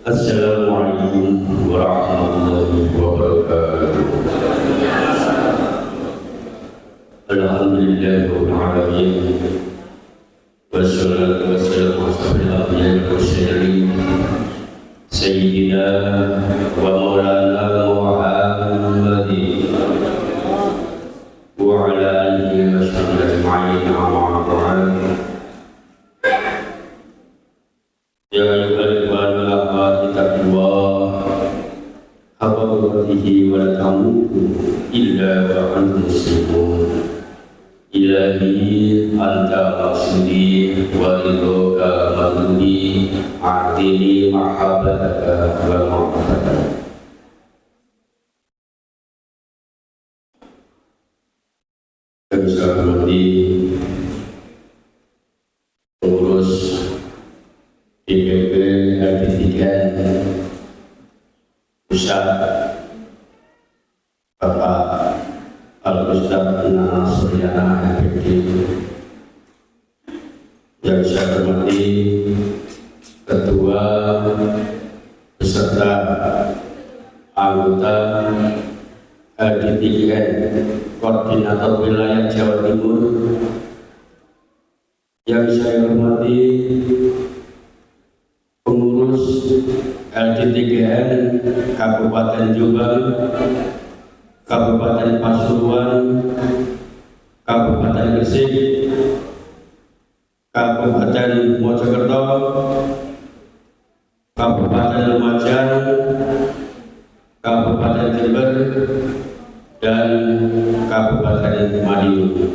Assalamualaikum warahmatullahi wabarakatuh. Alhamdulillahirabbil alamin. Wassalatu wassalamu ala asyrofil mursalin sayyidina wa maulana Muhammadin wa ala alihi wa sahbihi ajma'in. Amma ba'd. Ya ayyuhal ikhwanu ittaqullah haqqa tuqatih wa la tamutunna illa wa antum muslimun. Ilahi anta maksudi wa ridhoka maduni a'tini mahabbataka wa ma'afataka. Kami hormati pengurus DPP RT3 Pusat Bapak Al-Ustaz Nana Suryana FPD, yang saya hormati Ketua beserta anggota RT3 Koordinator Wilayah Jawa Timur, yang saya hormati pengurus LD3N Kabupaten Jombang, Kabupaten Pasuruan, Kabupaten Gresik, Kabupaten Mojokerto, Kabupaten Lumajang, Kabupaten Jember, dan Kabupaten Madiun.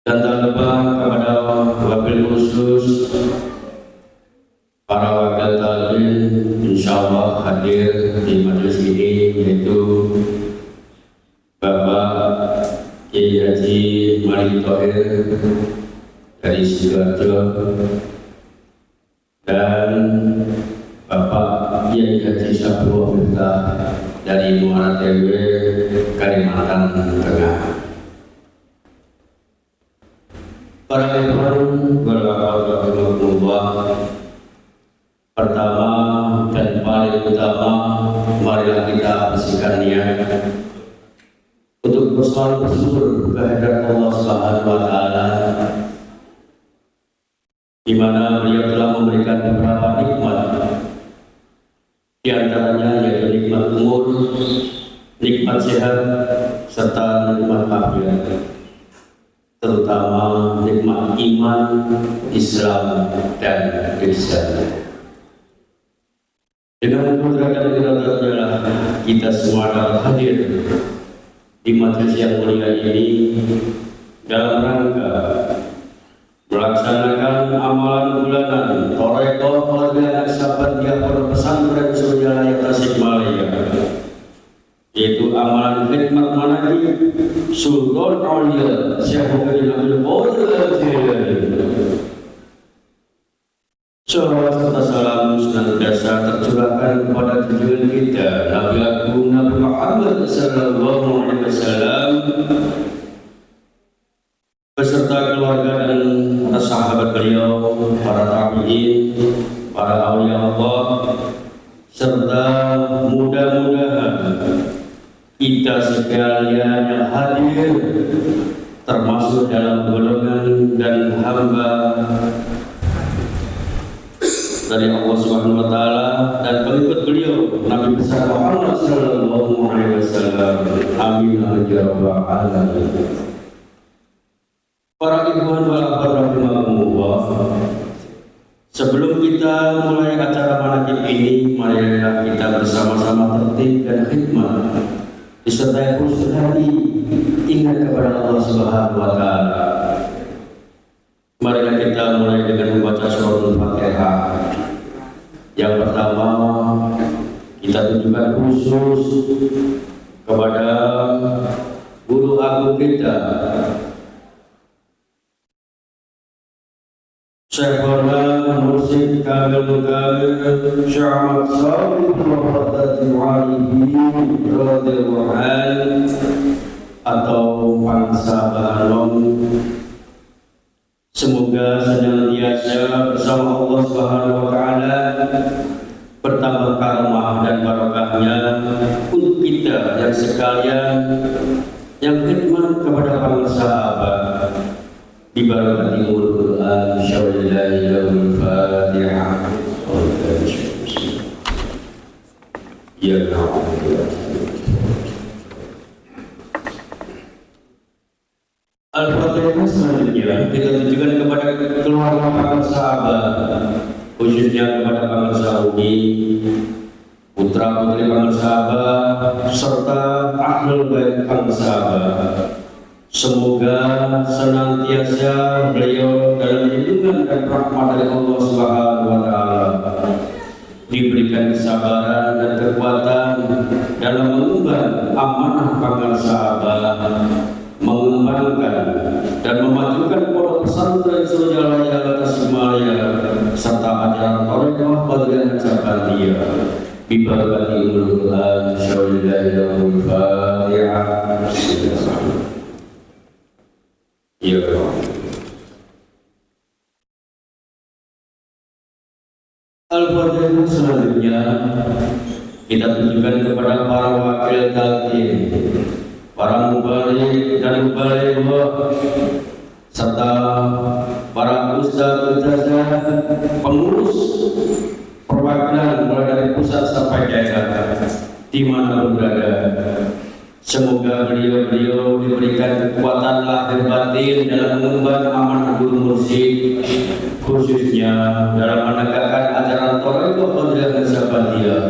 Dan tak lupa kepada wabil khusus para wakil talim, insyaallah hadir di majelis ini, yaitu Bapak Kiai Haji Mari Thohir dari Sidoarjo dan Bapak Kiai Haji Sabtu Miftah dari Muara Tewe, Kalimantan Tengah. Para ikhwan berbahagia, pertama dan paling utama, marilah kita bersihkan niat untuk selalu bersyukur kehadirat Allah Subhanahu wa Ta'ala, di mana Beliau telah memberikan beberapa nikmat, di antaranya yaitu nikmat umur, nikmat sehat, serta nikmat afiat, terutama nikmat iman, Islam, dan ihsan. Dengan kudrat dan iradatnya kita semua dapat hadir di majelis yang mulia ini dalam rangka melaksanakan amalan bulanan Thaqifah Keluarga Sahabatiyah Pondok Pesantren Suryalaya Tasikmalaya, yaitu amalan khidmat manaqib Sultan Aulia Syekh Muhammad Abdul Qadir Al-Jilani. Salawat serta salam senantiasa tercurahkan kepada junjungan kita Nabi Agung Nabi Muhammad sallallahu alaihi wasallam beserta keluarga dan para sahabat beliau, para tabi'in, para aulia Allah, serta mudah-mudahan kita sekalian yang hadir termasuk dalam golongan dan hamba dari Allah Subhanahu wa Ta'ala dan pengikut beliau Nabi besar Muhammad sallallahu alaihi wasallam. Amin ya rabbal alamin. Para ikhwan wal akhwat rahimakumullah, sebelum kita mulai acara manaqib ini, marilah kita bersama-sama tertib dan khidmat disertai khusus hati ingat kepada Allah Subhanahu wa Ta'ala. Marilah kita mulai dengan membaca surah Al-Fatihah. Yang pertama, kita tunjukkan khusus kepada guru agung kita, Syekhona Mursyid Kamil Mukamil Syekh Ahmad Shalih Al-Fatihah Al-Alihi radhiyallahu anhu atau Bangsa Bahalong. Semoga senantiasa bersama Allah Subhanahu wa Ta'ala bertambah karamah dan barakahnya untuk kita yang sekalian yang khidmat kepada para sahabat di barakati Al-Quran. Insyaallah Fatihah. Ya Allah. Al-Fatihah selanjutnya kita tunjukkan kepada keluarga para sahabat, khususnya kepada para sahabat, putra putri para sahabat, serta ahlul bait para sahabat. Semoga senantiasa beliau dalam lindungan dan rahmat dari Allah Subhanahu wa Ta'ala, diberikan kesabaran dan kekuatan dalam mengemban amanah para sahabat, mengembangkan dan memajukan pondok pesantren Suryalaya Tasikmalaya serta ajaran Thaqifah Keluarga Sahabatiyah bi barakati Al-Quran. Insyaallah Fatihah. Ya Allah. Al-Fatihah selanjutnya kita tunjukkan kepada para wakil talim, para mubalik dan mubalighah, serta para ustaz pengurus perwakilan mulai dari pusat sampai daerah di mana berada. Semoga beliau-beliau diberikan kekuatan lahir batin dalam mengemban amanah guru mursyid, khususnya dalam menegakkan ajaran Thariqah Qadiriyah Naksabandiyah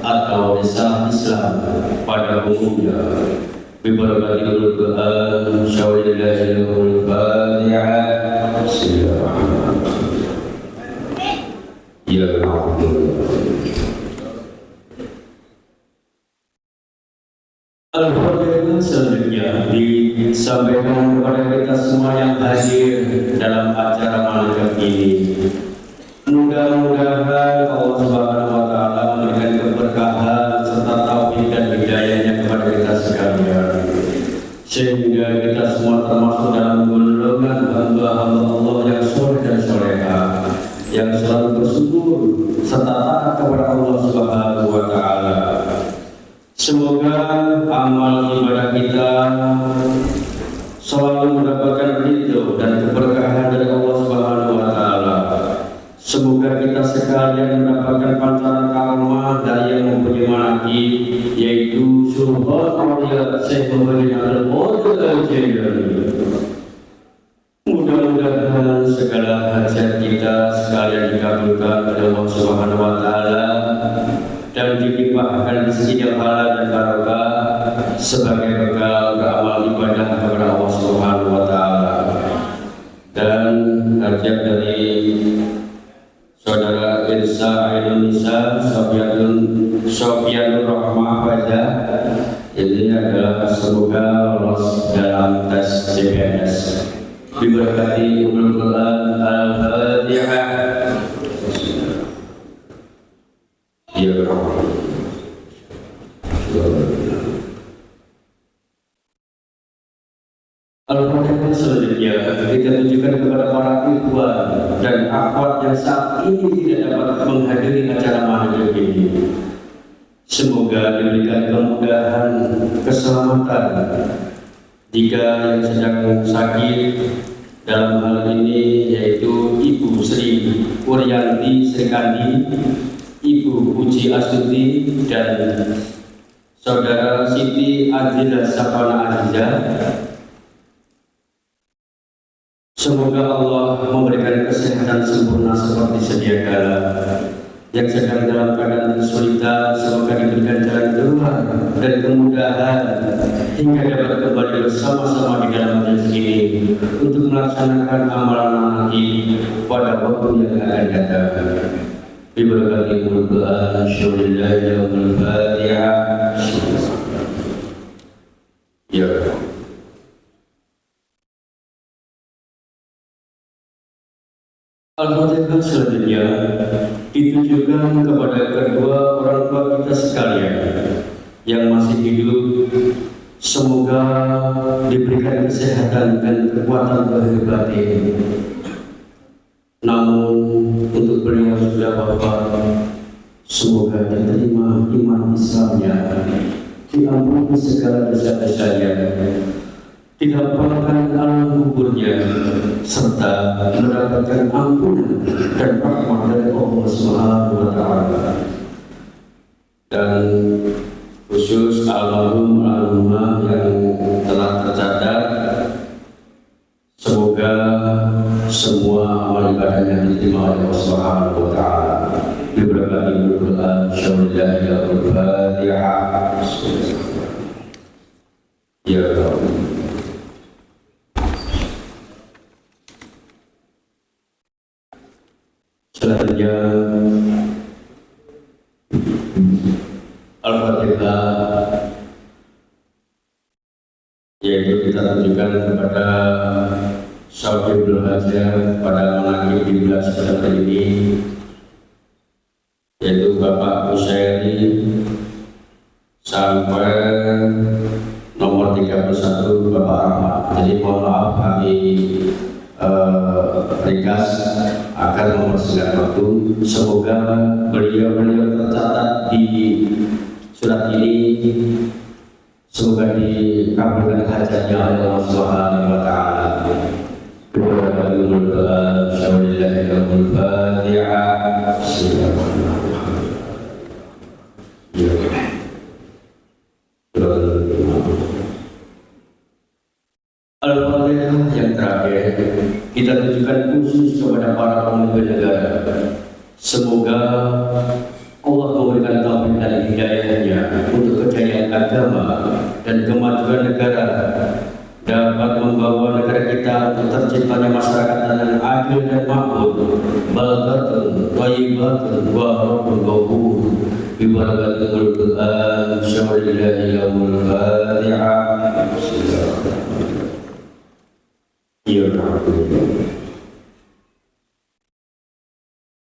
atau risalah Islam pada umumnya. Bibarakati Al-Quran, syawalillahil Fatihah. Ya Al-Fatihah selanjutnya disampaikan kepada kita semua yang hadir dalam acara malam ini. Mudah-mudahan Allah Subhanahu wa taala memberikan keberkahan serta taufik dan hidayahnya kepada kita sekalian, sehingga kita semua termasuk dalam golongan hamba-hamba Allah yang soleh dan soleha, yang selalu bersyukur serta taat kepada Allah Subhanahu wa taala. Semoga amal ibadah kita selalu mendapatkan ridho dan keberkahan dari Allah Subhanahu wa taala. Semoga kita sekalian mendapatkan pancaran karomah dari yang mempunyai manaqib, yaitu surga aulia Syekh Muhammad Al-Qadir Al-Jailani. Mudah-mudahan segala hajat kita sekalian dikabulkan oleh Allah Subhanahu wa taala dan dilimpahkan rezeki yang halal dan barokah sebagai bekal amal ibadah kepada Allah Subhanahu wa taala. Dan hajat dari Saudara Irsa Indonesia Sofianur Rahmah Fajar ini adalah semoga lolos dalam tes CPNS. Diberkati Al-Quran Al-Fatihah. Ya Allah. Al-Fatihah selanjutnya kita tunjukkan kepada para ikhwan dan akhwat yang saat ini tidak dapat menghadiri acara malam ini. Semoga diberikan kemudahan, keselamatan jika yang sedang sakit dalam hal ini, yaitu Ibu Sri Wuryanti Srikandi, Ibu Uji Astuti, dan Saudara Siti Adila Sapana Aziza. Semoga Allah memberikan kesehatan sempurna seperti sedia kala. Yang sedang dalam keadaan kesulitan, semoga diberikan jalan keluar dan kemudahan hingga dapat kembali bersama-sama di dalam majelis ini untuk melaksanakan amalan manaqib pada waktu yang akan datang. Bibarakati Al-Quran, syawalillahil Fatihah. Ya Al-Fatihah selanjutnya ditujukan kepada kedua orang tua kita sekalian yang masih hidup. Semoga diberikan kesehatan dan kekuatan lahir batin. Namun untuk beliau sudah wafat, semoga diterima iman Islamnya, diampuni segala dosa-dosanya, dilapangkan alam kuburnya, serta mendapatkan ampunan dan rahmat dari Allah Subhanahu wa taala. Dan khusus almarhum almarhumah yang telah tercatat, semoga semua amal ibadahnya diterima oleh Allah Subhanahu wa taala. Diberkati Al-Quran, syawalillahil Fatihah. Ya Allah. Selanjutnya Al-Fatihah, yaitu kita tunjukkan kepada Syafibul Hajar pada manaqib di bulan September ini, yaitu Bapak Usairi sampai nomor 31 Bapak Ahmad. Jadi mohon maaf kami ringkas akan mempersingkat waktu. Semoga beliau-beliau tercatat di surat ini, semoga dikabulkan hajatnya oleh Allah Subhanahu wa taala. Bismillahirrahmanirrahim. Fatihah. Bismillahirrahmanirrahim. Al-Fatihah yang terakhir kita tujukan khusus kepada para pemimpin negara. Semoga Allah memberikan taufik dan hidayahnya untuk kejayaan agama dan kemajuan negara, dapat membawa negara kita untuk terciptanya masyarakat yang adil dan makmur, baldatun thayyibatun wa rabbun ghafur bi barakatil Qur'an syar'illahi yaumul Fatihah. Ya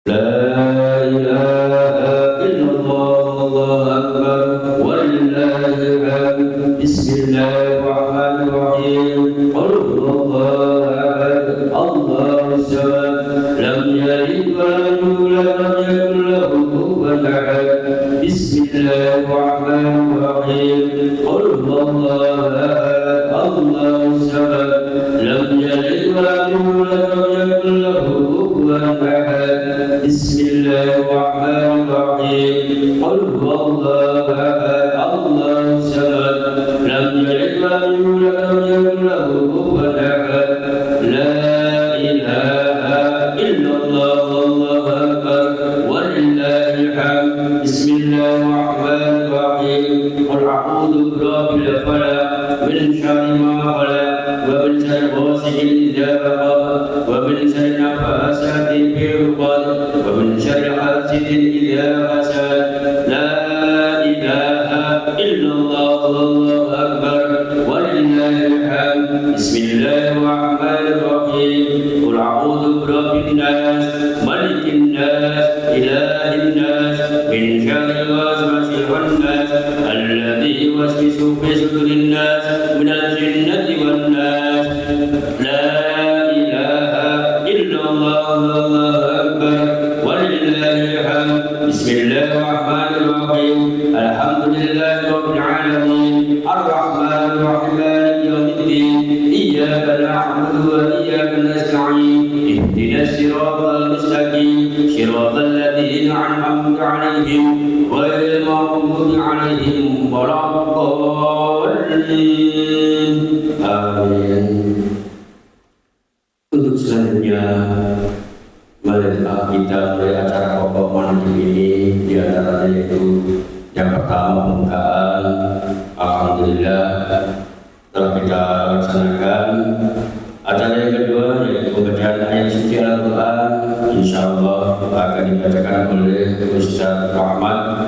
La ilaha illallah, Allahu akbar, walillahil hamd. Bismillahirrahmanirrahim. Qul huwallahu ahad, Allahus samad, lam yalid wa lam yulad wa lam yakul lahu kufuwan ahad. Bismillahirrahmanirrahim. Qul huwallahu ahad, Allahus samad, lam yalid wa lam yulad wa lam yakul lahu kufuwan ahad. Bismillahirrahmanirrahim. Qul huwallahu ahad, Allahus samad, lam yalid wa lam yulad wa lam yakul lahu kufuwan ahad. La ilaha illallah, Allahu akbar, walillahil hamd. Bismillahirrahmanirrahim. Qul a'udzu birabbil falaq, min syarri ma khalaq, wa min syarri ghasiqin idza waqab, wa min syarri nafasati fil 'uqad, wa min syarri hasidin idza hasad. La ilaha illallah, Allahu akbar, walillahil hamd. Bismillahirrahmanirrahim. Qul a'udzu birabbin nas, malikin nas, ilahin nas, min syarril waswasil khannas, alladzi yuwaswisu fi sudurin nas, minal jinnati wan nas. La ilaha illallah, Allahu akbar, walillahil hamd. Bismillahirrahmanirrahim. Alhamdulillahi rabbil alamin, arrahmanir rahim, maliki yaumiddin, iyyaka na'budu wa iyyaka nasta'in, ihdinas siratal mustaqim, siratal ladzina an'amta 'alaihim ghairil maghdubi 'alaihim waladdallin. Amin. Untuk selanjutnya, marilah kita mulai acara pokok malam ini, di antaranya yaitu yang pertama pembukaan. Alhamdulillah telah kita laksanakan. Acara yang kedua yaitu pembacaan ayat suci Al-Quran, insyaallah akan dibacakan oleh Ustaz Muhammad.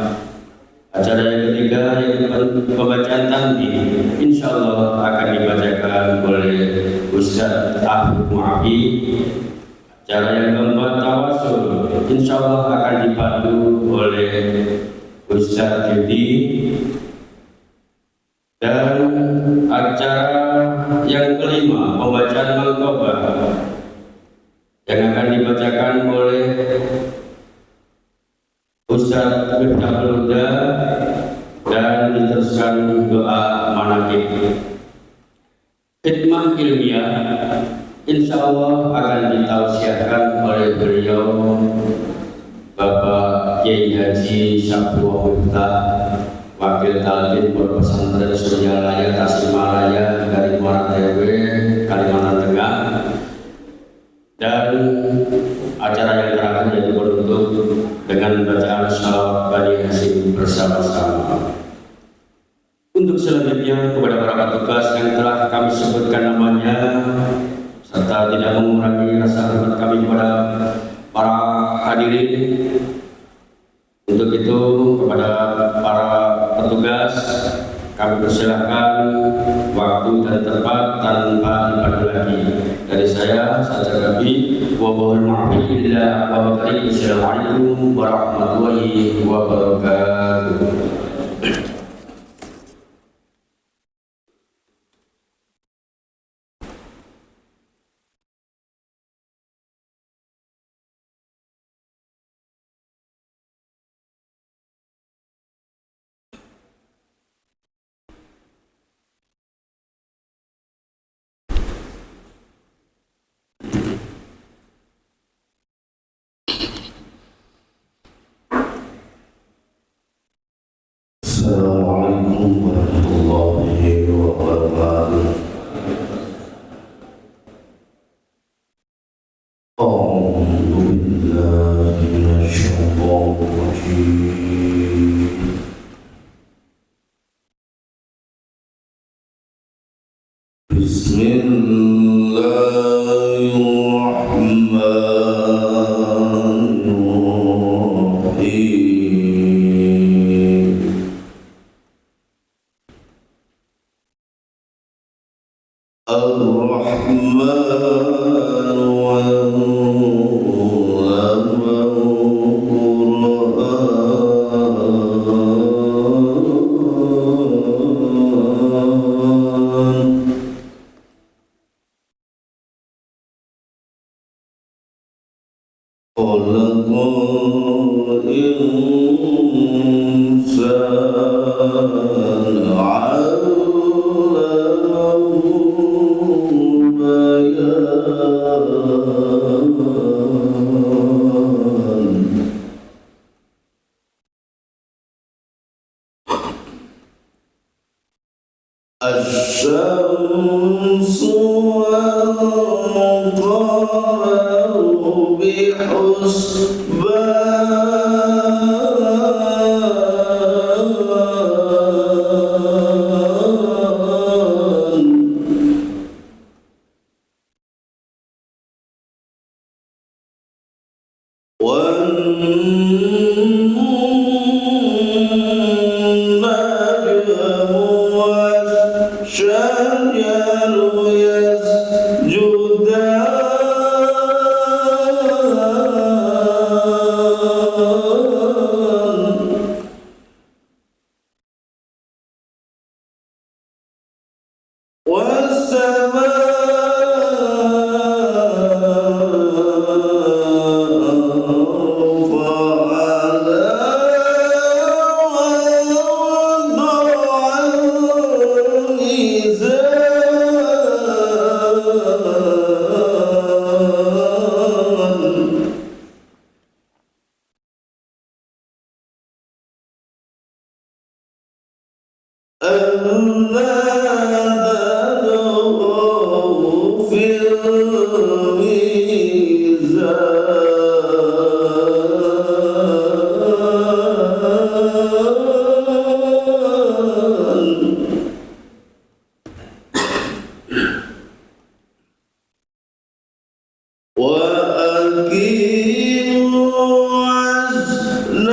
Acara yang ketiga yaitu pembacaan tanbih, insyaallah akan dibacakan oleh Ustaz Ahmad Mu'afi. Acara yang keempat tawasul, insyaallah akan dipandu oleh Ustaz Yudi. Dan acara yang kelima pembacaan Al-Qobah yang akan dibacakan oleh Ustaz Miftahul Huda dan diteruskan doa manaqib. Khidmah ilmiah insyaallah akan ditausiahkan oleh beliau Bapak Kiai Haji Syabdullah Miftah, Wakil Talib Pondok Pesantren Suryalaya Tasikmalaya dari Muara Tewe, Kalimantan Tengah. Dan acara yang terakhir yaitu penutup dengan bacaan salawat Bani Hasyim bersama-sama. Untuk selanjutnya kepada para petugas yang telah kami sebutkan namanya, serta tidak mengurangi rasa hormat kami kepada para hadirin. Untuk itu kepada para petugas kami persilahkan waktu dan tempat tanpa dipandu lagi. Dari saya Gabi, wabahul ma'afillah wa barakatuh. Assalamualaikum warahmatullahi wabarakatuh. Assalamualaikum warahmatullahi wabarakatuh. Bismillahirrahmanirrahim. خلق الإنسان علمه البيان. الشمس والقمر بحسبان. والنجم والشجر يسجدان. ألا تطغوا في الميزان. وأقيموا الوزن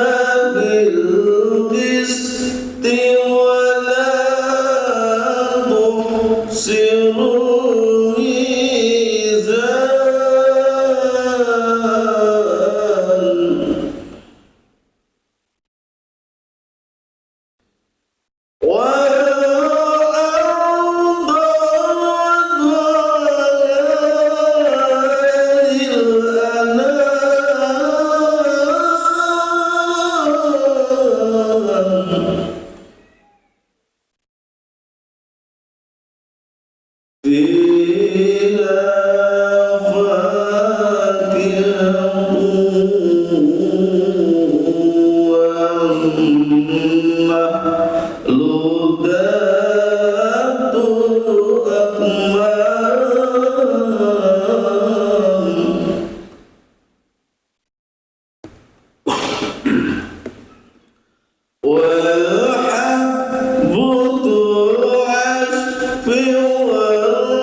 بالقسط ولا تخسروا الميزان. فيها فاكهة والنخل ذات الأكمام. والحب ذو العصف والريحان.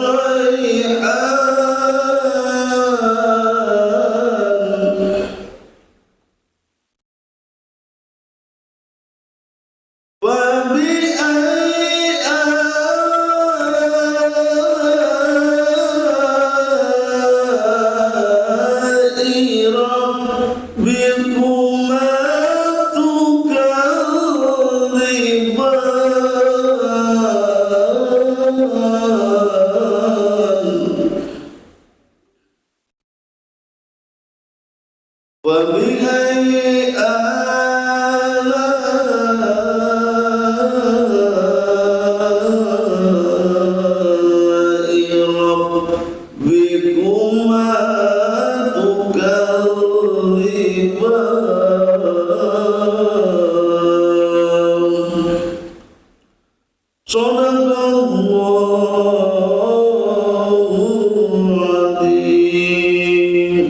فبأي آلاء ربكما تكذبان. فبأي آلاء ربكما تكذبان. صدق الله العظيم.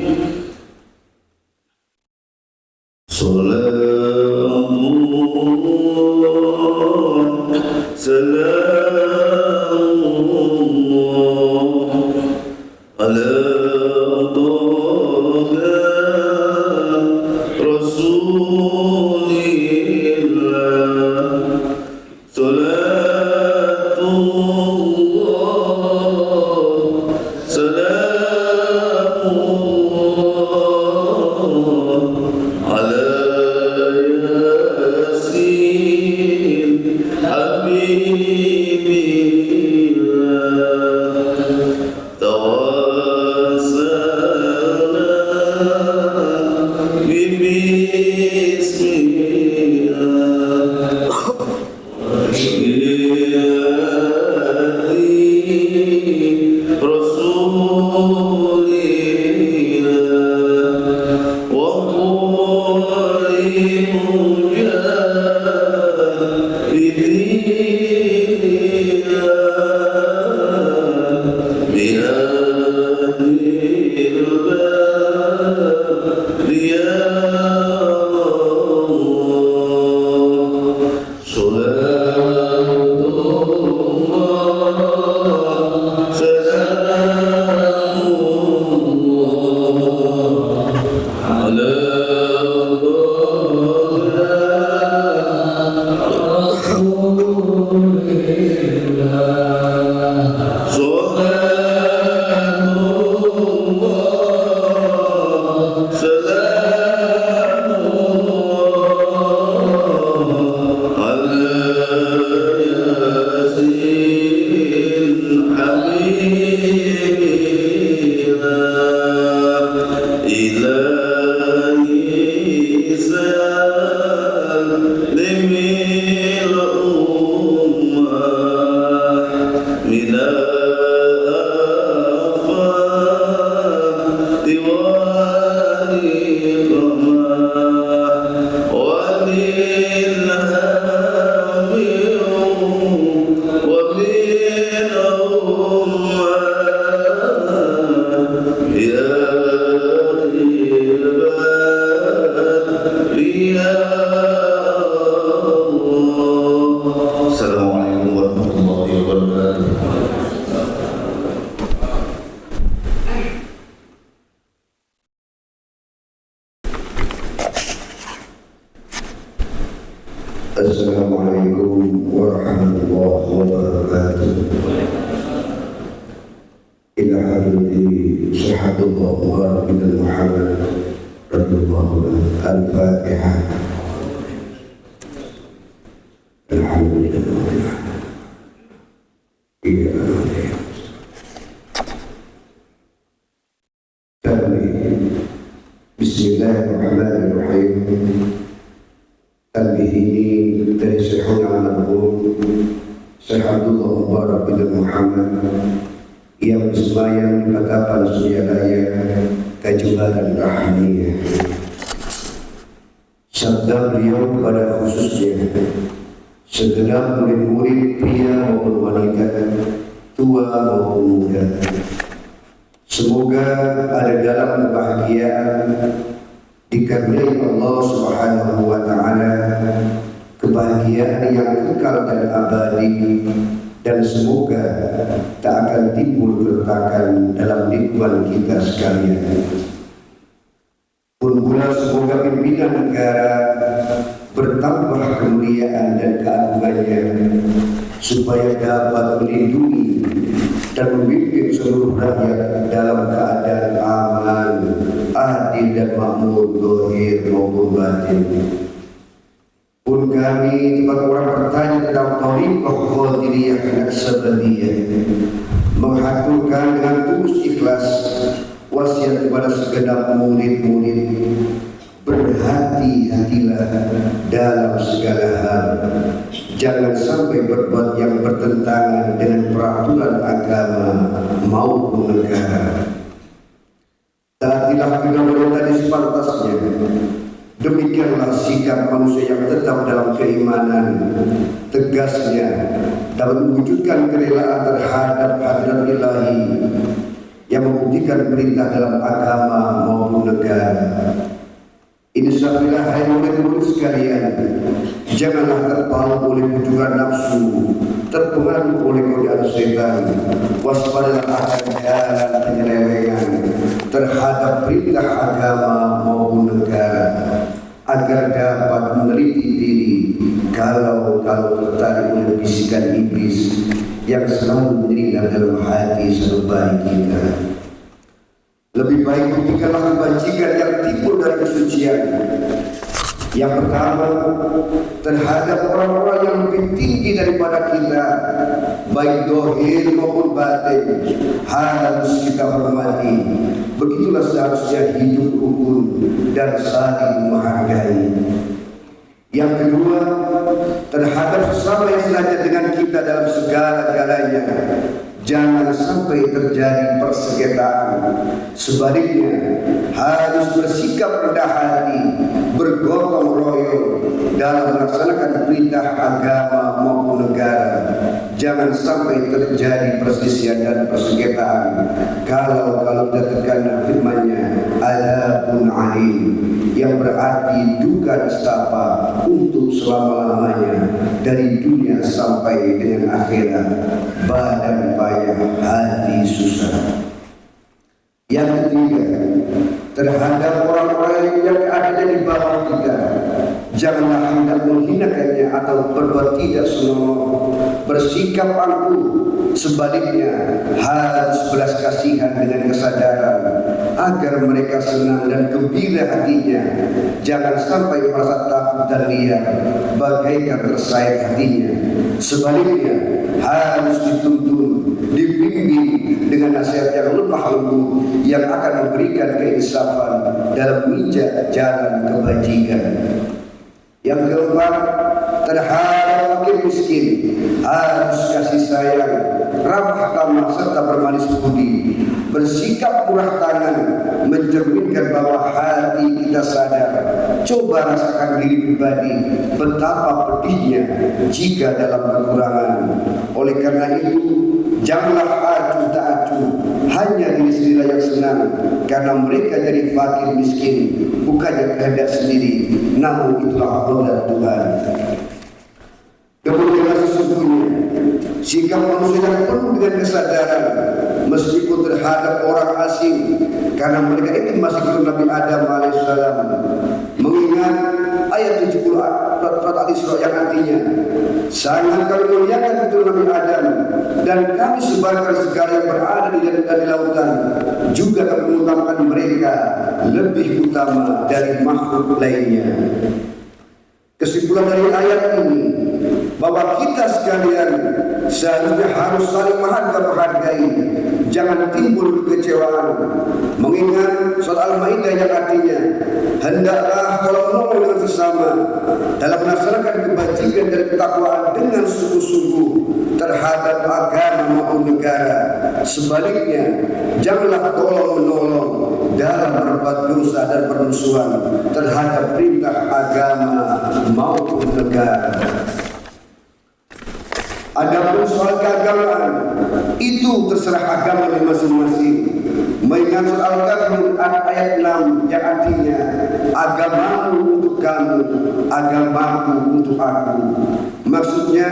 Assalamualaikum warahmatullahi wabarakatuh. Ila hadrati Sayyidullah Muhammad radhiyallahu anhu. Al-Fatihah. Alhamdulillah. Bismillahirrahmanirrahim. Tanbih ini dari Syekhuna al-Marhum Syekh Abdullah Mubarak bin Muhammad yang bersembahyang di Patapan Suryadaya, Kejubaran Rahmiyah. Sabda beliau pada khususnya segenap murid-murid pria maupun wanita, tua maupun muda, semoga ada dalam kebahagiaan dikarenai Allah Subhanahu wa Ta'ala, kebahagiaan yang kekal dan abadi, dan semoga tak akan timbul keretakan dalam lingkungan kita sekalian. Pun pula semoga pimpinan negara bertambah kemuliaan dan keagungannya, supaya dapat melindungi dan memimpin seluruh rakyat dalam keadaan aman, adil dan makmur, zahir maupun batin. Pun kami tempat orang bertanya tentang thariqah Qadiriyah Naqsabandiyah, menghaturkan dengan tulus ikhlas wasiat kepada segenap murid-murid, berhati-hatilah dalam segala hal, jangan sampai berbuat yang bertentangan dengan peraturan agama maupun negara. Taatilah kedaulatan di sepantasnya. Demikianlah sikap manusia yang tetap dalam keimanan, tegasnya dalam mewujudkan kerelaan terhadap hadrat ilahi yang membuktikan perintah dalam agama maupun negara. Insyaallah hai murid-murid sekalian, janganlah terpaut oleh bujukan nafsu, terpengaruh oleh godaan setan. Waspadalah akan jalan penyelewengan terhadap perintah agama maupun negara, agar dapat meneliti diri kalau tertarik oleh bisikan iblis yang selalu menyelinap dalam hati serupai kita. Lebih baik buktikanlah kebajikan yang timbul dari kesucian. Yang pertama, terhadap orang-orang yang lebih tinggi daripada kita, baik zahir maupun batin, harus kita hormati. Begitulah seharusnya hidup rukun dan saling menghargai. Yang kedua, terhadap sesama yang senaja dengan kita dalam segala-galanya, jangan sampai terjadi persengketaan. Sebaliknya, harus bersikap rendah hati, bergotong royong dalam melaksanakan perintah agama maupun negara. Jangan sampai terjadi perselisihan dan persengketaan. Kalau kita terkena firman-Nya, adabun alim, yang berarti duka nestapa untuk selama-lamanya dari dunia sampai dengan akhirat. Badan payah, hati susah. Yang ketiga, terhadap orang-orang yang ada di bawah kita, janganlah hendak menghinakannya atau berbuat tidak senonoh, bersikap angkuh. Sebaliknya, harus belas kasihan dengan kesadaran agar mereka senang dan gembira hatinya. Jangan sampai merasa takut dan liar, bagaikan tersayat hatinya. Sebaliknya, harus dituntun, dibimbing dengan nasihat yang lemah lembut yang akan memberikan keinsafan dalam menginjak jalan kebajikan. Yang keempat, terhadap fakir miskin harus kasih sayang, ramah tamah serta bermanis budi. Bersikap murah tangan mencerminkan bahwa hati kita sadar. Coba rasakan diri pribadi betapa pedihnya jika dalam kekurangan. Oleh karena itu, janganlah acuh tak acuh, hanya diri sendiri yang senang karena mereka jadi fakir miskin, bukannya kehendak sendiri, namun itulah qadar Tuhan. Kemudian sesungguhnya sikap manusia yang penuh dengan kesadaran meskipun terhadap orang asing, karena mereka itu masih keturunan Nabi Adam alaihissalam. Mengingat ayat 70 surat Al-Isra yang artinya, sangat kami muliakan keturunan Nabi Adam dan kami sebarkan segala yang berada di darat dan di lautan. Juga kami mengutamakan mereka lebih utama dari makhluk lainnya. Kesimpulan dari ayat ini bahwa kita sekalian seharusnya harus saling menghargai, jangan timbul kekecewaan. Mengingat surat Al-Maidah yang artinya, hendaklah tolong menolong dengan sesama dalam melaksanakan kebajikan dan ketakwaan dengan sungguh-sungguh terhadap agama maupun negara. Sebaliknya, janganlah tolong menolong dalam berbuat dosa dan permusuhan terhadap perintah agama maupun negara. Adapun soal keagamaan, itu terserah agamanya masing-masing. Mengingat surat Al-Kafirun ayat 6 yang artinya, agamamu untuk kamu, agamaku untuk aku. Maksudnya,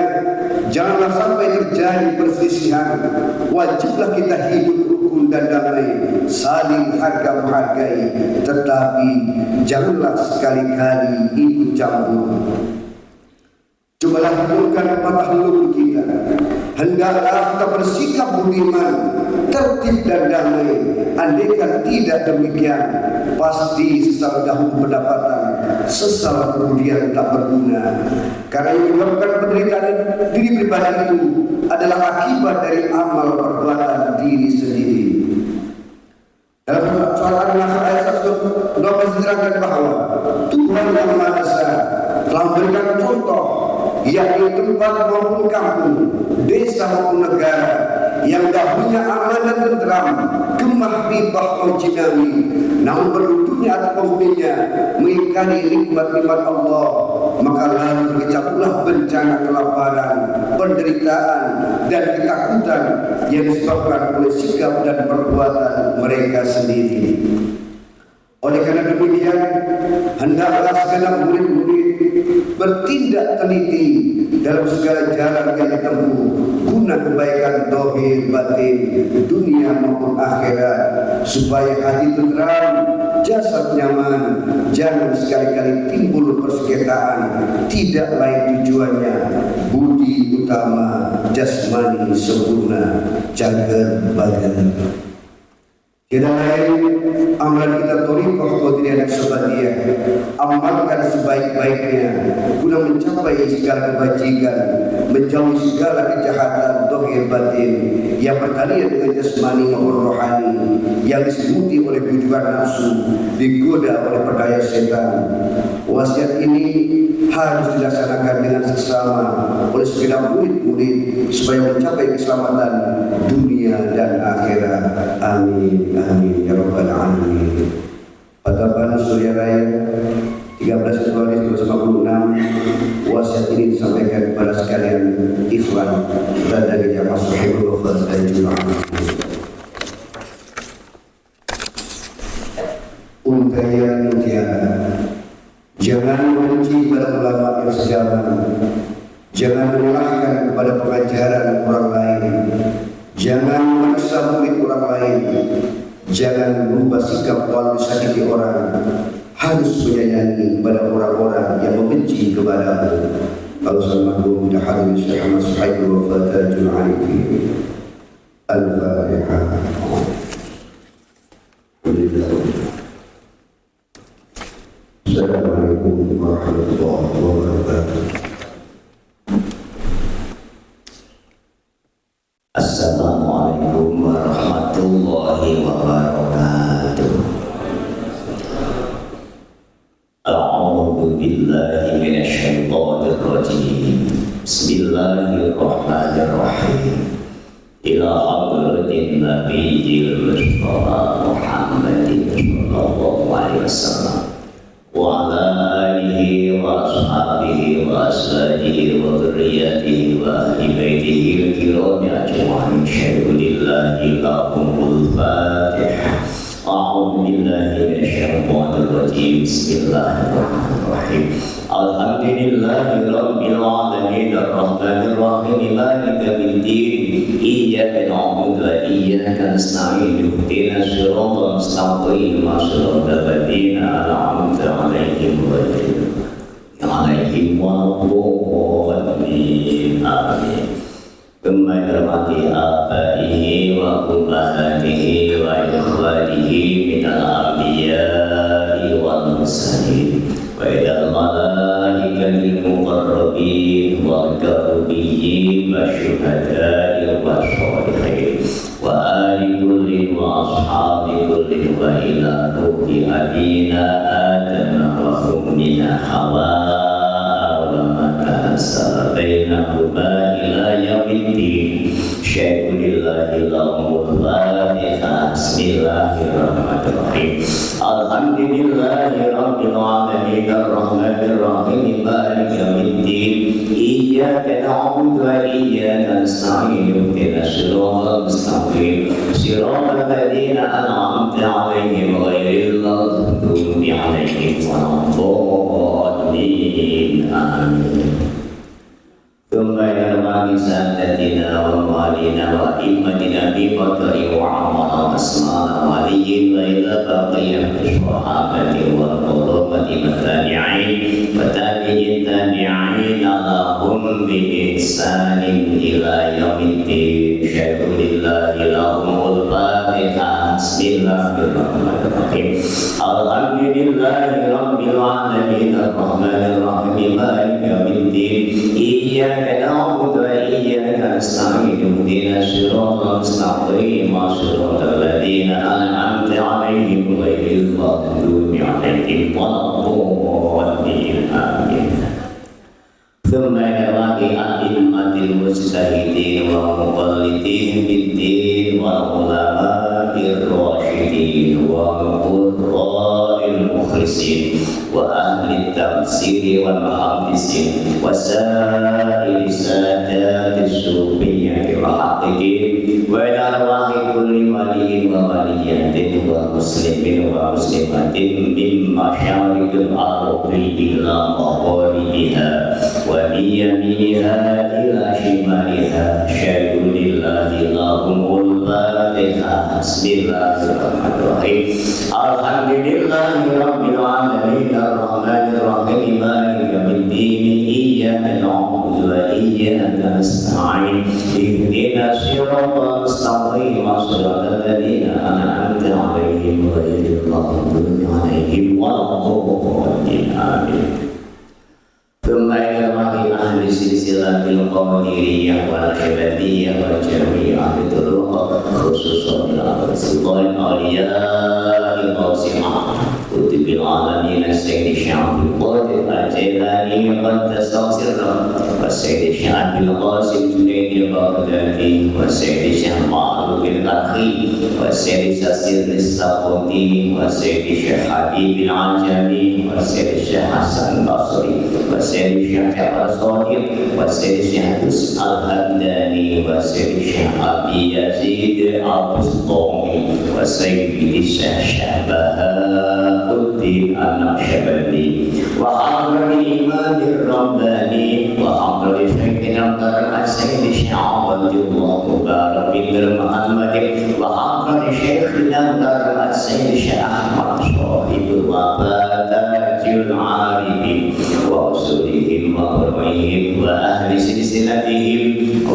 janganlah sampai terjadi perselisihan. Wajiblah kita hidup rukun dan damai, saling harga-menghargai, tetapi janganlah sekali-kali ikut campur. Cobalah renungkan patah leluhur kita. Hendaklah kita bersikap budiman, tertib dan damai. Andaikan tidak demikian, pasti sesal dahulu pendapatan, sesal kemudian tak berguna. Karena yang menyebabkan penderitaan diri pribadi itu adalah akibat dari amal perbuatan diri sendiri. Dalam surat An-Nahl ayat 112 diterangkan bahwa Tuhan Yang Maha Esa telah memberikan contoh, yakni tempat maupun kampung, desa maupun negara yang dahulunya aman dan tentram, gemah ribah jinawi, namun penduduknya atau penghuninya mengingkari nikmat-nikmat Allah, maka lalu berkecamuklah bencana kelaparan, penderitaan dan ketakutan yang disebabkan oleh sikap dan perbuatan mereka sendiri. Oleh karena demikian, hendaklah segenap murid-murid bertindak teliti dalam segala jalan yang ditempuh guna kebaikan dohir batin, dunia maupun akhirat, supaya hati tenteram, jasad nyaman. Jangan sekali-kali timbul persengketaan, tidak lain tujuannya budi utama, jasmani sempurna, jaga badan. Tidak lain amalan kita thariqah qadiriyah sabadiyah, amalkan sebaik-baiknya guna mencapai segala kebajikan, menjauhi segala kejahatan dohir batin yang berkaitan dengan jasmani maupun rohani, yang diselimuti oleh bujukan nafsu, digoda oleh perdaya setan. Wasiat ini harus dilaksanakan dengan seksama oleh segenap murid-murid supaya mencapai keselamatan dunia dan akhirat. Amin amin ya rabbal alamin. Pada Banu Surya Raya 13 Februari 1956, wasiat ini disampaikan kepada sekalian ikhwan dan dari jamaah Sahibul Wafat dan Jemaah. Untayan mutiara, jangan membenci pada ulama yang sejaman, jangan menyalahkan kepada pengajaran orang lain, jangan memaksa murid orang lain, jangan berubah sikap walau disakiti orang, harus menyayangi kepada orang-orang yang membenci kepadamu. Al-Sallallahu Ta'ala Syekh Ahmad Sahibul Wafat dan Jemaah. Al-Fatihah. Assalamualaikum warahmatullahi wabarakatuh. Assalamualaikum warahmatullahi wabarakatuh. A'udzu billahi minasy syaithanir rajim. Bismillahirrahmanirrahim. Ila hadratin nabiyil mustafa Muhammadin sallallahu alaihi wasallam wa ala alihi wa ashabihi wa azwajihi wa dzurriyyatihi wa ahli baitihi al-kiram ajma'in. Syahidullillahi lahumul Fatihah. A'udzu billahi minasyaitonir rajim. Bismillahirrahmanirrahim. Alhamdulillahi rabbil alamin arrahmanir rahim maliki yaumiddin. Iyyaka na'budu wa iyyaka nasta'in. Ihdinas siratal mustaqim. Siratal ladzina an'amta 'alaihim ghairil maghdubi 'alaihim. Amin. Kembali dirahmati abaihi wa ummahatihi wa ikhwanihi minal anbiya'i wal mursalin wa ilal malaikatil muqarrabin wa karubiyyin wa syuhada'i wa sholihin wa ali kullin wa ashabi kullin wa ila ruhi abina Adam wa ummina Hawa bainahuma ila yaumiddin. Syahidullillahi lahumul Fatihah. Bismillahirrahmanirrahim. Alhamdulillahi rabbil alamin arrahmanir rahim maliki yaumiddin. Iyyaka na'budu wa iyyaka nasta'in. Ihdinas siratal mustaqim. Siratal ladzina an'amta 'alaihim ghairil maghdubi 'alaihim waladdallin. Amin. Kembali kami sandatina wa malina wa imatina bi qadri wa amara asmana wa liyin wa ila baqiyah sahabati wa qurrati matani'in wa tabi'in tabi'in lahum bi ihsanin ila yaumiddin. Syahidullillahi lahumul Fatihah. Bismillahirrahmanirrahim. Alhamdulillahi rabbil alamin arrahmanir rahim maliki yaumiddin. Iyyaka na'budu wa iyyaka nasta'in. Ihdinas siratal mustaqim. Siratal ladzina an'amta 'alaihim ghairil maghdubi 'alaihim waladdallin. Amin. ثم يراقي أئمة المجتهدين ومقلدين بالدين والعلماء الراشدين والقراء المخلصين وأهل التفسير والمحدثين وسائر سادات الصوفية والمحققين وإلى أرواح كل ولي وولية ومسلم ومسلمة من مشارق الأرض إلى مغاربها ومن يمينها إلى شمالها. Syahidullillahi lahumul Fatihah. Bismillahirrahmanirrahim. Alhamdulillahi rabbil alamin arrahmanir rahim maliki yaumiddin. Iyyaka na'budu wa iyyaka nasta'in. Ihdinas siratal mustaqim. Siratal ladzina an'amta 'alaihim ghairil maghdubi 'alaihim waladdallin. Amin. Kembali kami ahli silsilatil qadiriyah wal ibadiyah wal jami'ah turuq khususan al-sultan awliya al-qasimah kutubil alamin as-sayyid syahid qadir al-jilani الجيلاني قدس سره والسيد الشيخ عبد القاسم جنيد البغدادي والسيد الشيخ معروف الأخي والسيد ساسير السقوطي والسيد الشيخ حبيب العجمي والسيد الشيخ حسن البصري والسيد الشيخ جعفر الصادق والسيد الشيخ يوسف الهمداني والسيد الشيخ أبي يزيد البسطامي والسيد الشيخ شهبها الدين النقشبندي وحضرة الإمام الرباني وحضرة شيخنا القرن السيد الشيخ عبد الله مبارك بن محمد وحضرة شيخنا القرن السيد الشيخ أحمد صاحب الوفاة تاج العارفين وأصولهم وفروعهم وأهل سلسلتهم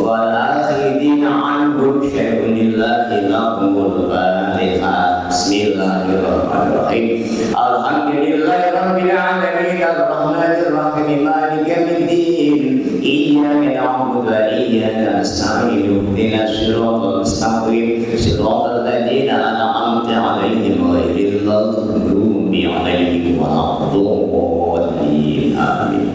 والآخذين عنهم شيء لله لهم الفاتحة. بسم الله الرحمن الرحيم. الحمد لله رب العالمين الرحمن الرحيم مالك يوم الدين إياك نعبد وإياك نستعين اهدنا الصراط المستقيم صراط الذين أنعمت عليهم غير المغضوب عليهم ولا الضالين آمين.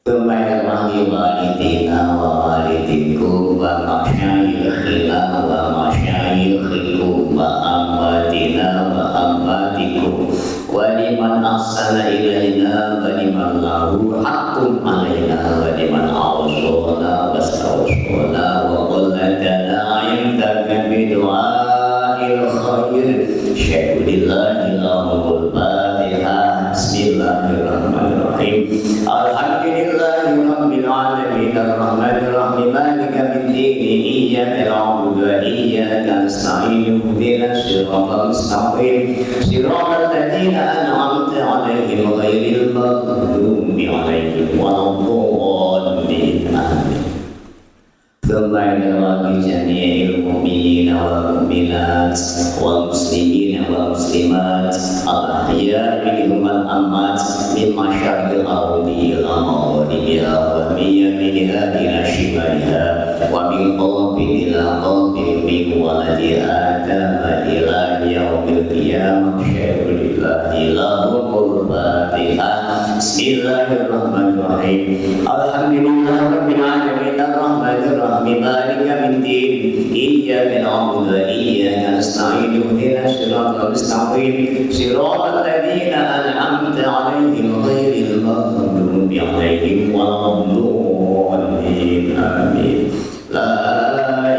ثم يرحم والدينا ووالديكم ومشايخنا ومشايخكم وأمواتنا وأمواتكم ولمن أحسن إلينا ولمن له حق علينا ولمن أوصانا واستوصانا وقلتنا عندك بدعاء الخير شكر لله لهم الفاتحة. بسم الله الرحمن الرحيم. الحمد لله رب العالمين الرحمن الرحيم مالك يوم الدين إياك نعبد وإياك نستعين اهدنا الصراط المستقيم صراط الذين أنعمت عليهم غير المغضوب عليهم ولا الضالين آمين. ثم إلى جميع المؤمنين والمؤمنات والمسلمين والمسلمات الأحياء منهم والأموات من مشارق الأرض إلى مغاربها ومن يمينها إلى شمالها ومن قلب إلى قلب من ولد آدم إلى يوم القيامة شكر لله لهم الفاتحة. بسم الله الرحمن الرحيم. الحمد لله رب العالمين الرحمن الرحيم مالك يوم الدين إياك نعبد وإياك نستعين اهدنا الصراط المستقيم صراط الذين أنعمت عليهم غير المغضوب عليهم ولا الضالين آمين. لا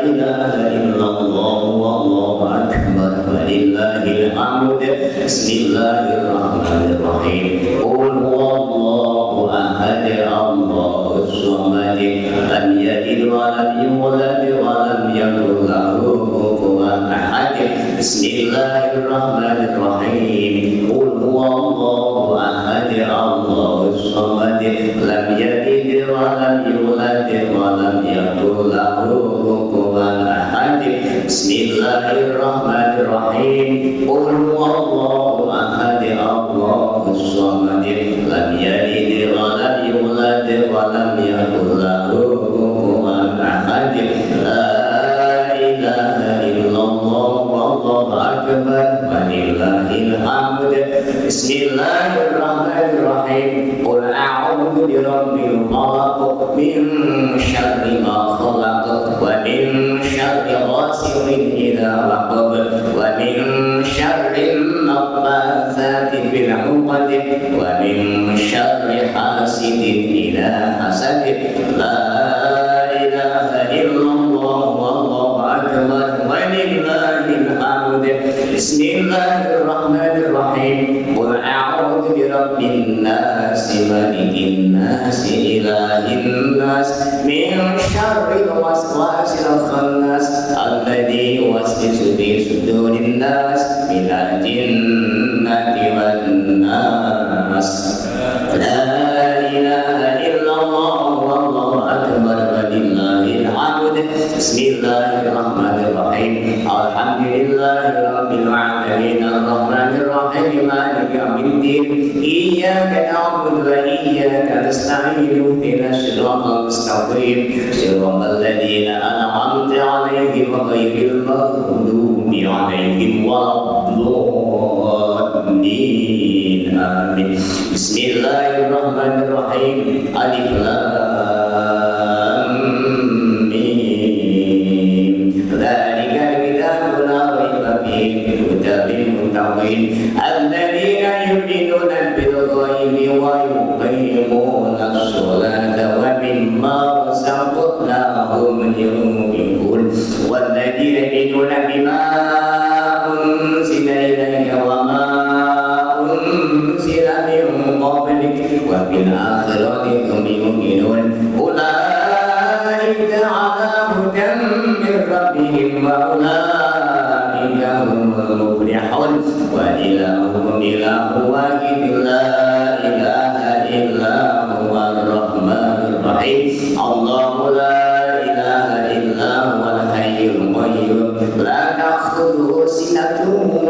إله إلا الله والله أكبر ولله الحمد. بسم الله الرحمن الرحيم. قل هو الله أحد الله الصمد لم يلد ولم يولد ولم يكن له كفوا أحد. بسم الله الرحمن الرحيم. قل هو الله أحد الله الصمد لم يلد ولم يولد ولم يكن له كفوا أحد. بسم الله الرحمن الرحيم. قل هو الله أحد الله الصمد لم يلد ولم يولد ولم يكن له كفوا أحد. لا إله إلا الله والله أكبر ولله الحمد. بسم الله الرحمن الرحيم. قل أعوذ برب الفلق من شر ما خلق ومن شر غاسق إذا وقب ومن شر النفاثات في العقد ومن شر حاسد إذا حسد. لا إله إلا الله والله أكبر ولله الحمد. بسم الله الرحمن الرحيم. قل أعوذ برب الناس ملك الناس إله الناس من شر الوسواس الخناس الذي يوسوس في صدور الناس من الجنة والناس. لا إله إلا الله والله أكبر ولله الحمد. بسم الله الرحمن الرحيم. الحمد لله رب العالمين الرحمن الرحيم مالك يوم الدين إياك نعبد وإياك نستعين اهدنا الصراط المستقيم صراط الذين أنعمت عليهم غير المغضوب عليهم ولا الضالين الضالين آمين. بسم الله الرحمن الرحيم. ألف لام ميم. ذلك الكتاب لا ريب فيه هدى للمتقين الذين يؤمنون بالغيب ويقيمون الصلاة ومما رزقناهم ينفقون والذين يؤمنون بما أنزل إليك وما أنزل من قبلك وبالآخرة هم يؤمنون أولئك على هدى من ربهم وأولئك هم المفلحون وإلهكم إله واحد لا إله إلا هو الرحمن الرحيم الله لا إله إلا هو الحي القيوم لا تأخذه سنة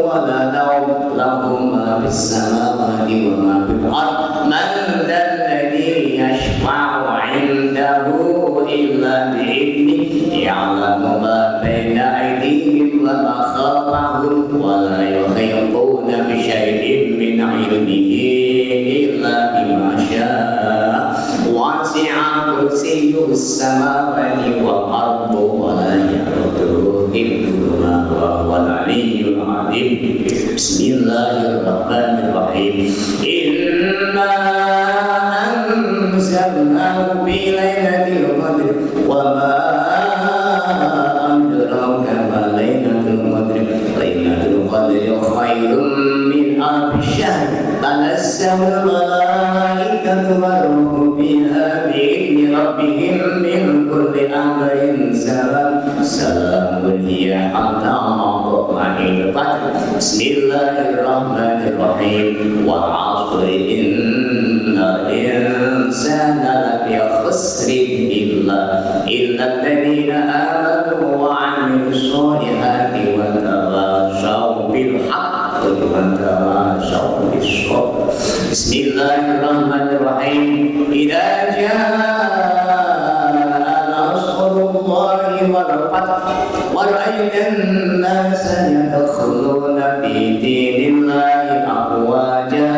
ولا نوم له ما في السماوات وما في الأرض من ذا الذي يشفع عنده إلا بإذنه يعلم ما بين أيديهم وما خلفهم ولا يحيطون بشيء من علمه إلا بما شاء وسع كرسيه السماوات والأرض ولا يؤوده حفظهما وهو العلي العظيم. بسم الله الرحمن الرحيم. إنا أنزلناه في ليلة القدر وما أدراك ما ليلة القدر ليلة القدر خير من ألف شهر تنزل الملائكة والروح فيها بإذن ربهم من كل أمر سلام هي حتى مطلع الفجر. بسم الله الرحمن الرحيم. والعصر إن الإنسان لفي خسر إلا الذين آمنوا وعملوا الصالحات وتواصوا بالحق وتواصوا بالصبر. بسم الله الرحمن الرحيم. إذا جاء نصر الله والفتح ورأيت الناس يدخلون في دين الله أفواجا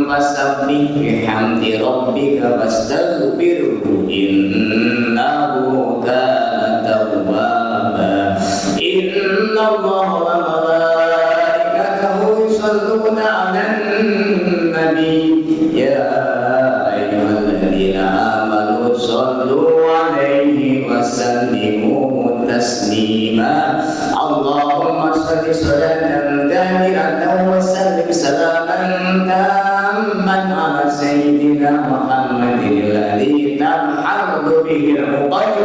فسبح بحمد ربك واستغفره إنه كان توابا. إن الله وملائكته يصلون على النبي يا أيها الذين آمنوا صلوا عليه وسلموا تسليما. اللهم صل صلاة كاملة وسلم سلاما تاما على سيدنا محمد الذي تنحل به العقد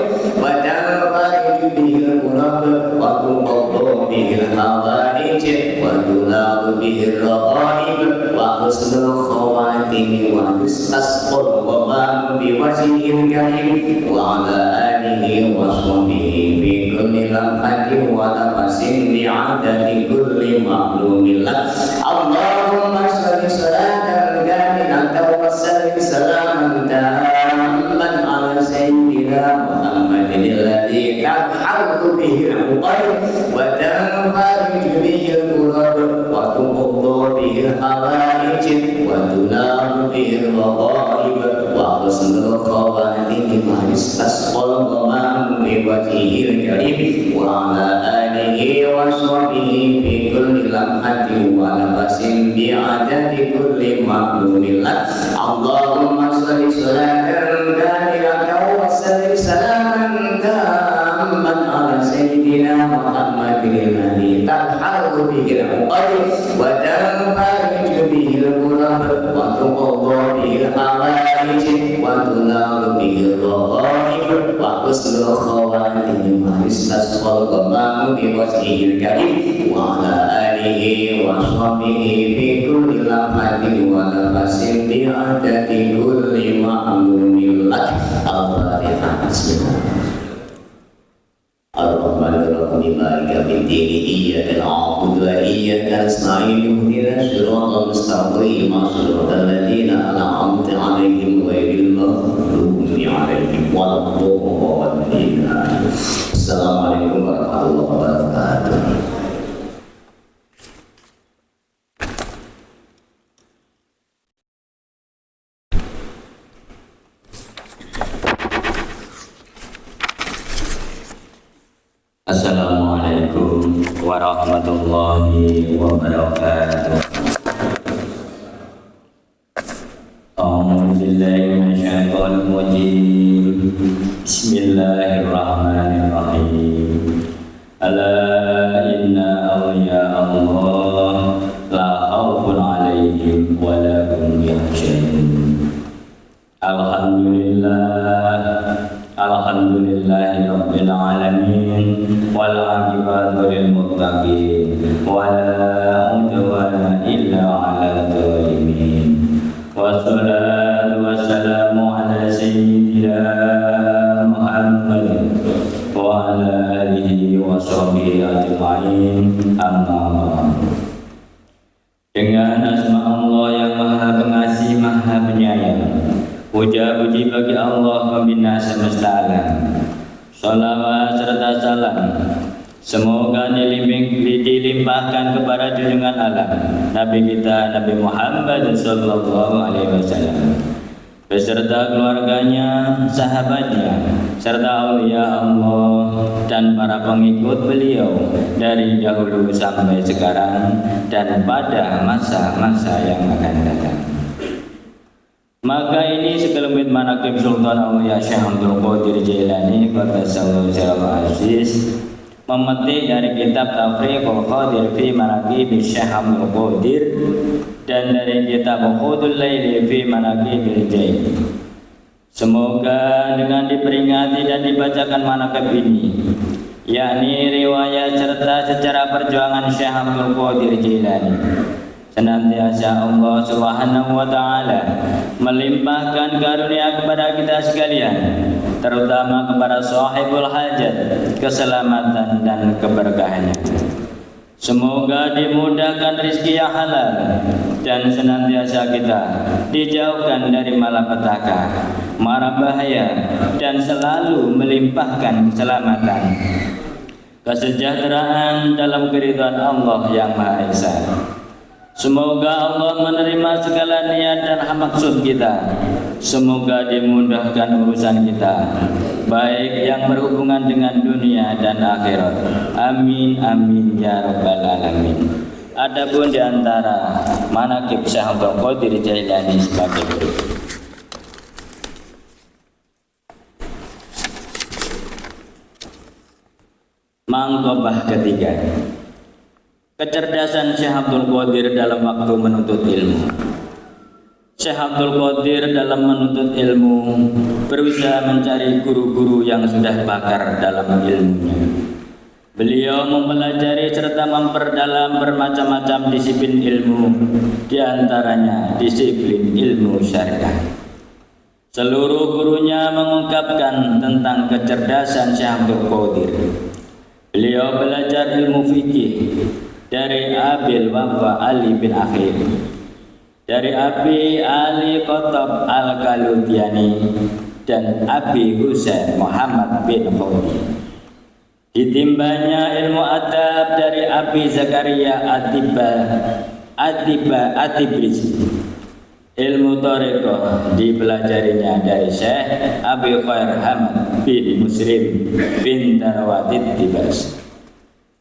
وتنفرج به الكرب وتقضى به الحوائج وتنال به الرغائب وحسن الخواتم وتستسقى الغمام بوجهه الكريم وعلى آله وصحبه في كل لمحة ونفس بعدد كل معلوم لك. اللهم صل صلاة كاملة وسلم سلاما تاما على سيدنا محمد الذي تنحل به العقد وتنفرج به الكرب وتقضى به الحوائج وتنال به الرغائب وحسن الخواتم ويستسقى الغمام بوجهه الكريم وعلى آله وصحبه في كل لمحة ونفس بعدد كل معلوم لك. اللهم صل صلاة كاملة وسلم سلاما تاما على سيدنا محمد الذي تنحل به العقد وتنفرج به الكرب وتقضى به الحوائج وتنال به الرغائب وحسن الخواتم ويستسقى الغمام بوجهه الكريم وعلى آله وصحبه في كل لمحة ونفس بعدد كل معلوم لك. الفاتحة. بسم الله الرحمن الرحيم. مالك يوم الدين. إياك نعبد وإياك نستعين. اهدنا الصراط المستقيم صراط الذين أنعمت عليهم غير المغضوب عليهم ولا الضالين. السلام عليكم warahmatullahi wabarakatuh. Assalamualaikum warahmatullahi wabarakatuh. A'udzu billahi minasyaitonir rajim. Bismillahirrahmanirrahim. Ala inna awliya Allah la khaufun 'alaihim wa la hum yahzanun. Alhamdulillahi rabbil alamin wal 'aqibatu lil muttaqin wa la udwana illa 'alal zalimin. Wassalatu wassalamu ala sayyidina Muhammad wa ala alihi wa sahbihi ajma'in. Amma ba'd. Dengan asma Allah yang Maha Pengasih, Maha Penyayang, puja-puji bagi Allah Pembina semesta alam. Salawat serta salam semoga dilimpahkan kepada junjungan alam Nabi kita Nabi Muhammad sallallahu alaihi wasallam beserta keluarganya, sahabatnya, serta aulia Allah dan para pengikut beliau dari dahulu sampai sekarang dan pada masa-masa yang akan datang. Maka ini sekelumit manaqib Sultan Aulia Syekh Abdul Qadir Jailani Qaddasallahu sirrahul aziz memetik dari kitab Tafriqul Qadir fi Manaqib Syekh Abdul Qadir dan dari kitab Uqudul Laili fi Manaqibil Jail. Semoga dengan diperingati dan dibacakan manaqib ini, yakni riwayat serta sejarah perjuangan Syekh Abdul Qadir Jailani, senantiasa Allah Subhanahu wa taala melimpahkan karunia kepada kita sekalian, terutama kepada sahibul hajat, keselamatan dan keberkahannya. Semoga dimudahkan rezeki yang halal dan senantiasa kita dijauhkan dari malapetaka, mara bahaya, dan selalu melimpahkan keselamatan, kesejahteraan dalam keridhaan Allah yang Maha Esa. Semoga Allah menerima segala niat dan maksud kita. Semoga dimudahkan urusan kita, baik yang berhubungan dengan dunia dan akhirat. Amin amin ya rabbal alamin. Adapun di antara manaqib Syekh Abdul Qadir Jailani sebagai berikut. Mangkobah ketiga, kecerdasan Syekh Abdul Qadir dalam waktu menuntut ilmu. Syekh Abdul Qadir dalam menuntut ilmu berusaha mencari guru-guru yang sudah pakar dalam ilmunya. Beliau mempelajari serta memperdalam bermacam-macam disiplin ilmu, di antaranya disiplin ilmu syariah. Seluruh gurunya mengungkapkan tentang kecerdasan Syekh Abdul Qadir. Beliau belajar ilmu fikih dari Abil Wafa Ali bin Akhil, dari Abi Ali Qutb Al-Kalutiani, dan Abi Husain Muhammad bin Khudi. Ditimbanya ilmu adab dari Abi Zakaria Atibris. Ilmu Thariqah dipelajarinya dari Syekh Abi Khair Hamad bin Muslim bin Darawatid Tibas.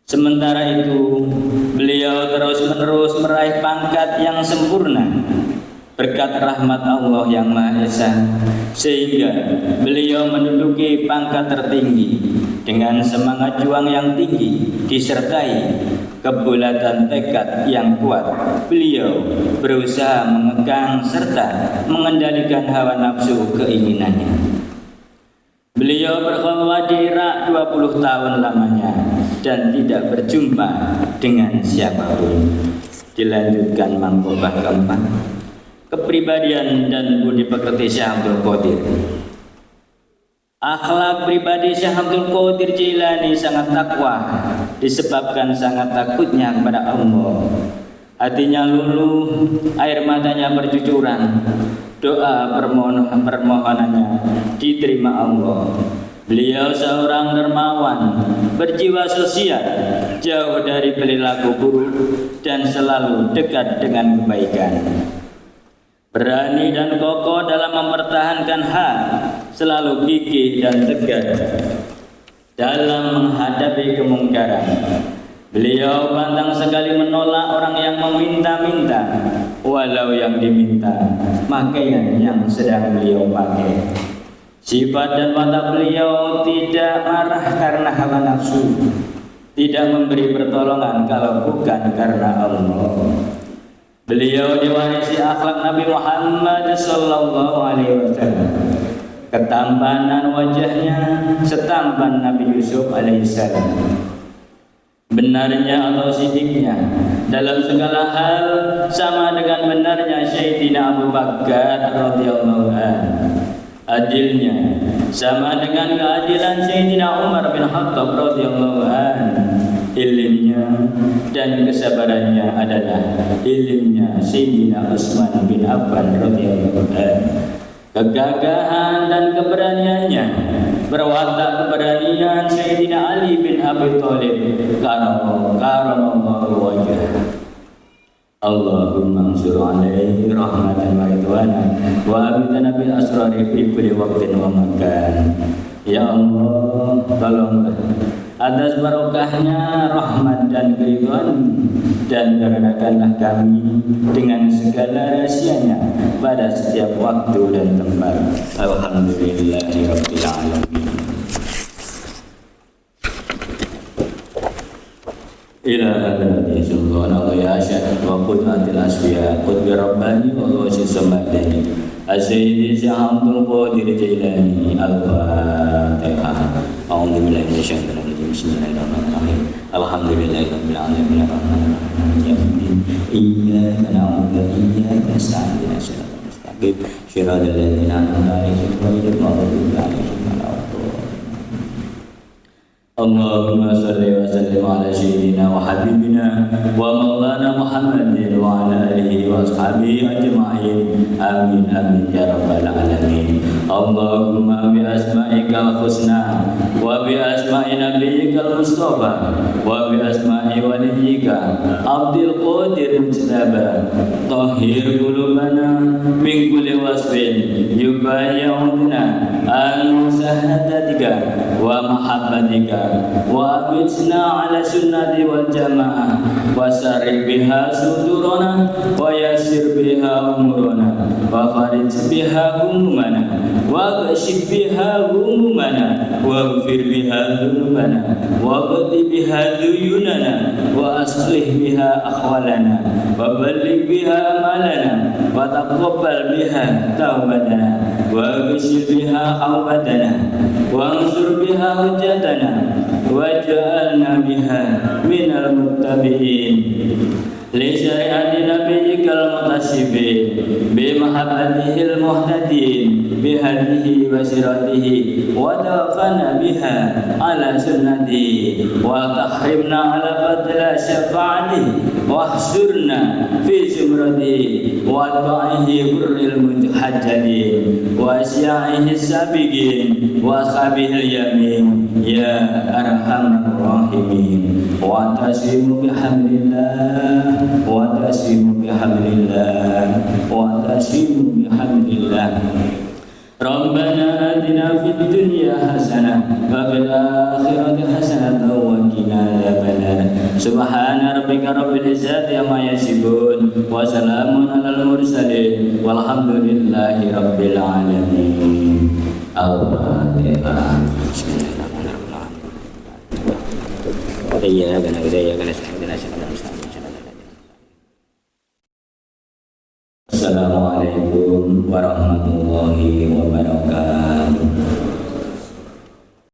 Sementara itu, beliau terus-menerus meraih pangkat yang sempurna berkat rahmat Allah yang Maha Esa, sehingga beliau menduduki pangkat tertinggi dengan semangat juang yang tinggi disertai kebulatan tekad yang kuat. Beliau berusaha mengekang serta mengendalikan hawa nafsu keinginannya. Beliau berkhulwah di Irak 20 tahun lamanya dan tidak berjumpa dengan siapapun. Dilanjutkan mangkobah keempat, kepribadian dan budi pekerti Syekh Abdul Qadir. Akhlak pribadi Syekh Abdul Qadir Jailani sangat takwa, disebabkan sangat takutnya kepada Allah. Hatinya luluh, air matanya bercucuran, doa permohonannya diterima Allah. Beliau seorang dermawan, berjiwa sosial, jauh dari perilaku buruk dan selalu dekat dengan kebaikan. Berani dan kokoh dalam mempertahankan hak, selalu gigih dan tegar dalam menghadapi kemungkaran. Beliau pantang sekali menolak orang yang meminta-minta, walau yang diminta pakaian yang sedang beliau pakai. Sifat dan watak beliau tidak marah karena hawa nafsu, tidak memberi pertolongan kalau bukan karena Allah. Beliau diwarisi akhlak Nabi Muhammad sallallahu alaihi wasallam. Ketampanan wajahnya setampan Nabi Yusuf alaihissalam. Benarnya atau sidiknya dalam segala hal sama dengan benarnya Sayyidina Abu Bakar radhiyallahu anhu. Adilnya sama dengan keadilan Sayyidina Umar bin Khattab radhiyallahu anhu. Ilimnya dan kesabarannya adalah ilimnya Sayyidina Utsman bin Affan radhiyallahu anhu. Kegagahan dan keberaniannya berwatak keberanian Sayyidina Ali bin Abi Thalib karamallahu wajhah. Allahumma ansur alaihi rahmatan wa ridwanan wa abidana bil asrari fi kulli waqtin wa makan. Ya Allah, tolonglah atas barokahnya rahmat dan keridhaan, dan karuniakanlah kami dengan segala rahasianya pada setiap waktu dan tempat. Alhamdulillahirabbil alamin. Ila hadrati subhanahu ya syad wa qudratil asfiya qutbi rabbani wa ghusi samadani as-sayyidi Abdul Qadir Jailani. Al-Fatihah. A'udzu billahi minasyaitonir rajim. Bismillahirrahmanirrahim. Alhamdulillahirabbil alamin arrahmanir rahim yaumiddin. Iyyaka na'budu wa iyyaka nasta'in ihdinas siratal mustaqim siratal ladzina an'amta 'alaihim ghairil maghdubi 'alaihim waladdallin. Allahumma salli wa sallim ala sayyidina wa habibina wa maulana Muhammadin wa ala alihi wa ashabihi ajma'in. Amin amin ya rabbal alamin. Allahumma bi asma'ikal husna wa bi asma'i nabiyyikal mustafa wa bi asma'i waliyyika Abdul Qadir Mujtaba tahhir qulubana min kulli wasfin yubayyuna an musahadatika wa mahabbatika wa abitsna ala sunnati wal jamaah wa sarri biha sudurana wa yassir biha umurana wa farij biha humumana wa kashif biha humumana wa ghfir biha dhunubana wa qadi biha duyunana wa aslih biha akhwalana wa balligh biha amalana wa taqabbal biha taubatana wa ghfir biha khawbatana wa ansur biha hujjatana waj'alna biha minal muttabi'in li syari'ati nabiyyikal mutasifin bi mahabbatihil muhtadin bi hadihi wa siratihi wa tawafana biha ala sunnati wa tahrimna ala fadla syafa'ati wa ahsurna fi zumrati wa ta'ihi burril mutahajjadin wa asya'ihi sabiqin wa ashabihil yamin ya arhamar rahimin. Wa tasimu bihamdillah wa tasimu bihamdillah wa tasimu bihamdillah. Rabbana atina fid dunya hasanah wa fil akhirati hasanah wa qina adzabannar. Subhana rabbika rabbil izzati amma yasifun wa salamun alal mursalin walhamdulillahi rabbil alamin. Al-Fatihah. Assalamualaikum warahmatullahi